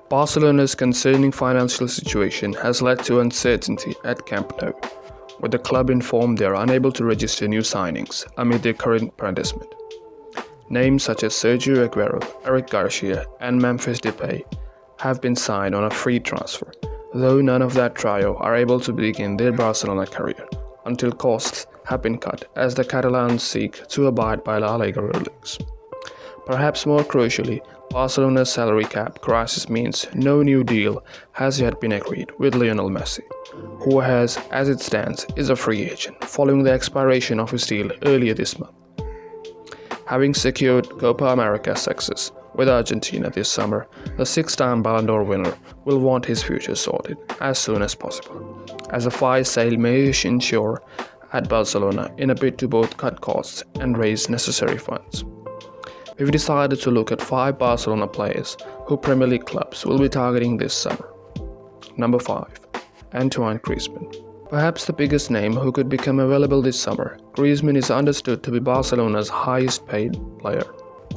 Barcelona's concerning financial situation has led to uncertainty at Camp Nou, with the club informed they are unable to register new signings amid their current predicament. Names such as Sergio Aguero, Garcia and Memphis Depay have been signed on a free transfer, though none of that trio are able to begin their Barcelona career until costs have been cut as the Catalans seek to abide by La Liga rulings. Perhaps more crucially, Barcelona's salary cap crisis means no new deal has yet been agreed with Lionel Messi, who as it stands, is a free agent following the expiration of his deal earlier this month. Having secured Copa America success with Argentina this summer, the six-time Ballon d'Or winner will want his future sorted as soon as possible, as a fire sale may ensure at Barcelona in a bid to both cut costs and raise necessary funds. We've decided to look at 5 Barcelona players who Premier League clubs will be targeting this summer. Number 5. Antoine Griezmann. Perhaps the biggest name who could become available this summer, Griezmann is understood to be Barcelona's highest paid player.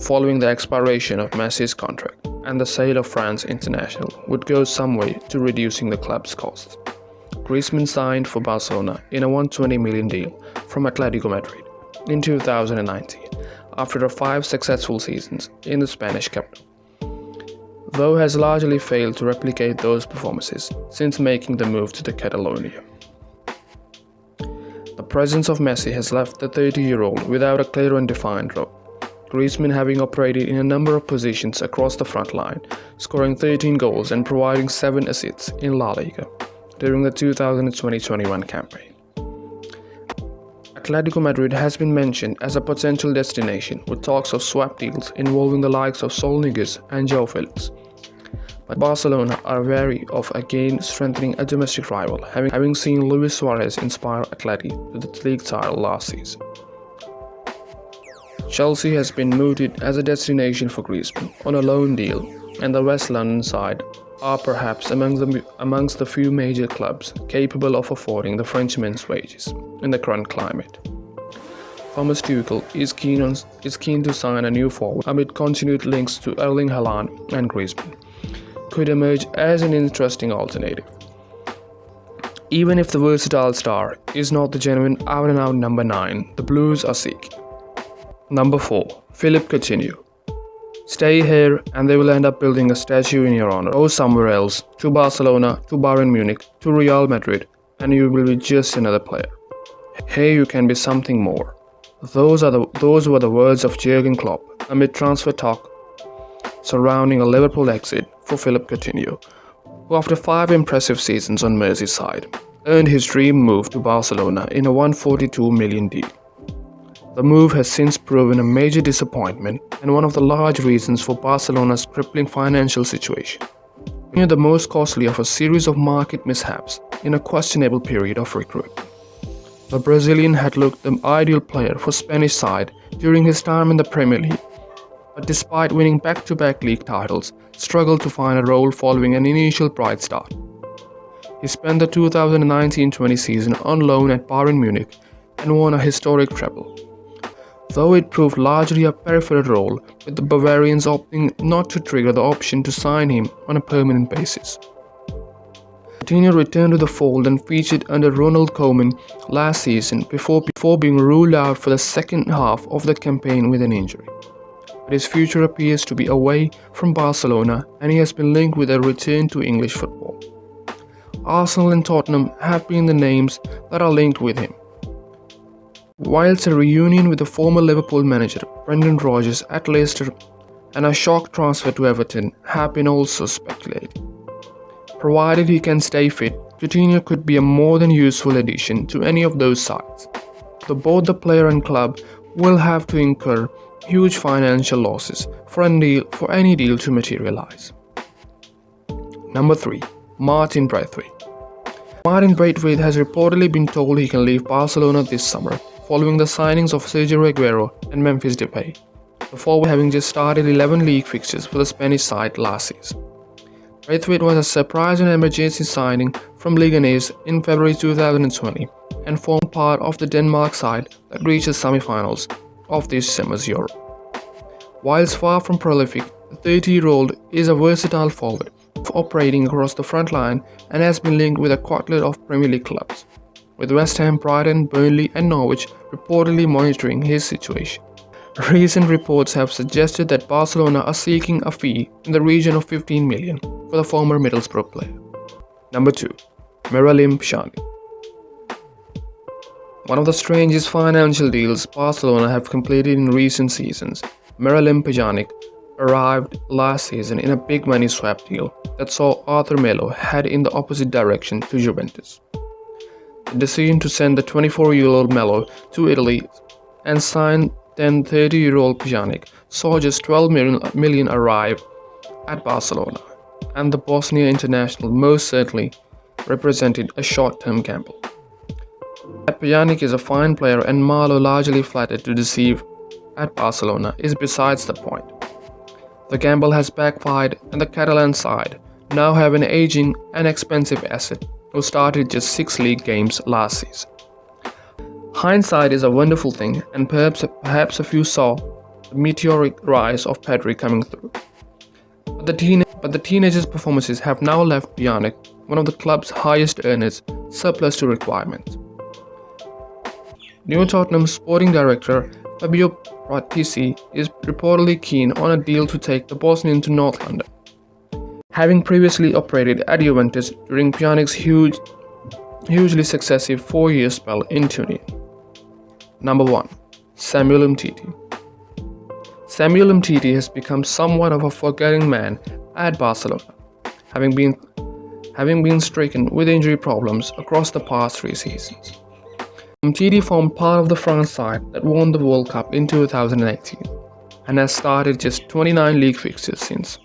Following the expiration of Messi's contract and the sale of France international would go some way to reducing the club's costs. Griezmann signed for Barcelona in a $120 million deal from Atletico Madrid in 2019 after 5 successful seasons in the Spanish capital, though has largely failed to replicate those performances since making the move to the Catalonia. The presence of Messi has left the 30-year-old without a clear and defined role, Griezmann having operated in a number of positions across the front line, scoring 13 goals and providing 7 assists in La Liga during the 2020-21 campaign. Atletico Madrid has been mentioned as a potential destination with talks of swap deals involving the likes of Saul Niguez and João Felix. But Barcelona are wary of again strengthening a domestic rival, having seen Luis Suarez inspire Atleti to the league title last season. Chelsea has been mooted as a destination for Griezmann on a loan deal, and the West London side are perhaps amongst the few major clubs capable of affording the Frenchman's wages in the current climate. Thomas Tuchel is keen to sign a new forward amid continued links to Erling Haaland, and Griezmann could emerge as an interesting alternative. Even if the versatile star is not the genuine out-and-out number 9 the Blues are seeking. Number 4. Philippe Coutinho. Stay here and they will end up building a statue in your honor. Go somewhere else, to Barcelona, to Bayern Munich, to Real Madrid, and you will be just another player. Here you can be something more. Those were the words of Jurgen Klopp amid transfer talk surrounding a Liverpool exit for Philippe Coutinho, who after 5 impressive seasons on Merseyside, earned his dream move to Barcelona in a $142 million deal. The move has since proven a major disappointment and one of the large reasons for Barcelona's crippling financial situation. The most costly of a series of market mishaps in a questionable period of recruitment. The Brazilian had looked the ideal player for Spanish side during his time in the Premier League, but despite winning back-to-back league titles, struggled to find a role following an initial bright start. He spent the 2019-20 season on loan at Bayern Munich and won a historic treble, though it proved largely a peripheral role, with the Bavarians opting not to trigger the option to sign him on a permanent basis. Coutinho returned to the fold and featured under Ronald Koeman last season before being ruled out for the second half of the campaign with an injury. But his future appears to be away from Barcelona and he has been linked with a return to English football. Arsenal and Tottenham have been the names that are linked with him, whilst a reunion with the former Liverpool manager Brendan Rodgers at Leicester and a shock transfer to Everton have been also speculated. Provided he can stay fit, Coutinho could be a more than useful addition to any of those sides, though both the player and club will have to incur huge financial losses for any deal to materialize. Number 3. Martin Braithwaite. Martin Braithwaite has reportedly been told he can leave Barcelona this summer following the signings of Sergio Aguero and Memphis Depay, the forward having just started 11 league fixtures for the Spanish side last season. Braithwaite was a surprise and emergency signing from Liga in February 2020 and formed part of the Denmark side that reached the semi-finals of this summer's Euro. Whilst far from prolific, the 30-year-old is a versatile forward operating across the front line and has been linked with a quartet of Premier League clubs, with West Ham, Brighton, Burnley and Norwich reportedly monitoring his situation. Recent reports have suggested that Barcelona are seeking a fee in the region of 15 million for the former Middlesbrough player. Number 2. Miralem Pjanic. One of the strangest financial deals Barcelona have completed in recent seasons, Miralem Pjanic arrived last season in a big money swap deal that saw Arthur Melo head in the opposite direction to Juventus. The decision to send the 24-year-old Melo to Italy and sign then 30-year-old Pjanic saw just 12 million arrive at Barcelona, and the Bosnia international most certainly represented a short-term gamble. That Pjanic is a fine player and Malo largely flattered to deceive at Barcelona is besides the point. The gamble has backfired, and the Catalan side now have an aging and expensive asset who started just 6 league games last season. Hindsight is a wonderful thing, and perhaps a few saw the meteoric rise of Pedri coming through. But the teenager's performances have now left Pjanic, one of the club's highest earners, surplus to requirements. New Tottenham sporting director Fabio Paratici is reportedly keen on a deal to take the Bosnian to North London, having previously operated at Juventus during Pjanic's hugely successive 4-year spell in Turin. Number 1. Samuel Umtiti. Samuel Umtiti has become somewhat of a forgetting man at Barcelona, having been stricken with injury problems across the past 3 seasons. Umtiti formed part of the France side that won the World Cup in 2018 and has started just 29 league fixtures since.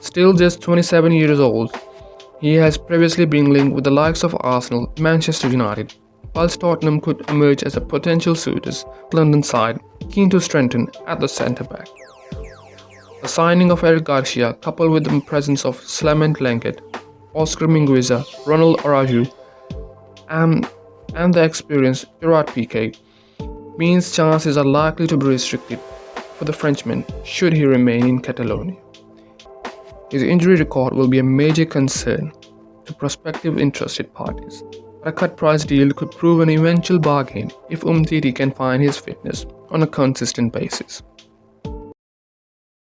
Still just 27 years old, he has previously been linked with the likes of Arsenal, Manchester United, whilst Tottenham could emerge as a potential suitors, London side keen to strengthen at the centre-back. The signing of Eric Garcia, coupled with the presence of Clement Lenglet, Oscar Mingueza, Ronald Araujo, and the experienced Gerard Piqué, means chances are likely to be restricted for the Frenchman should he remain in Catalonia. His injury record will be a major concern to prospective interested parties, but a cut-price deal could prove an eventual bargain if Umtiti can find his fitness on a consistent basis.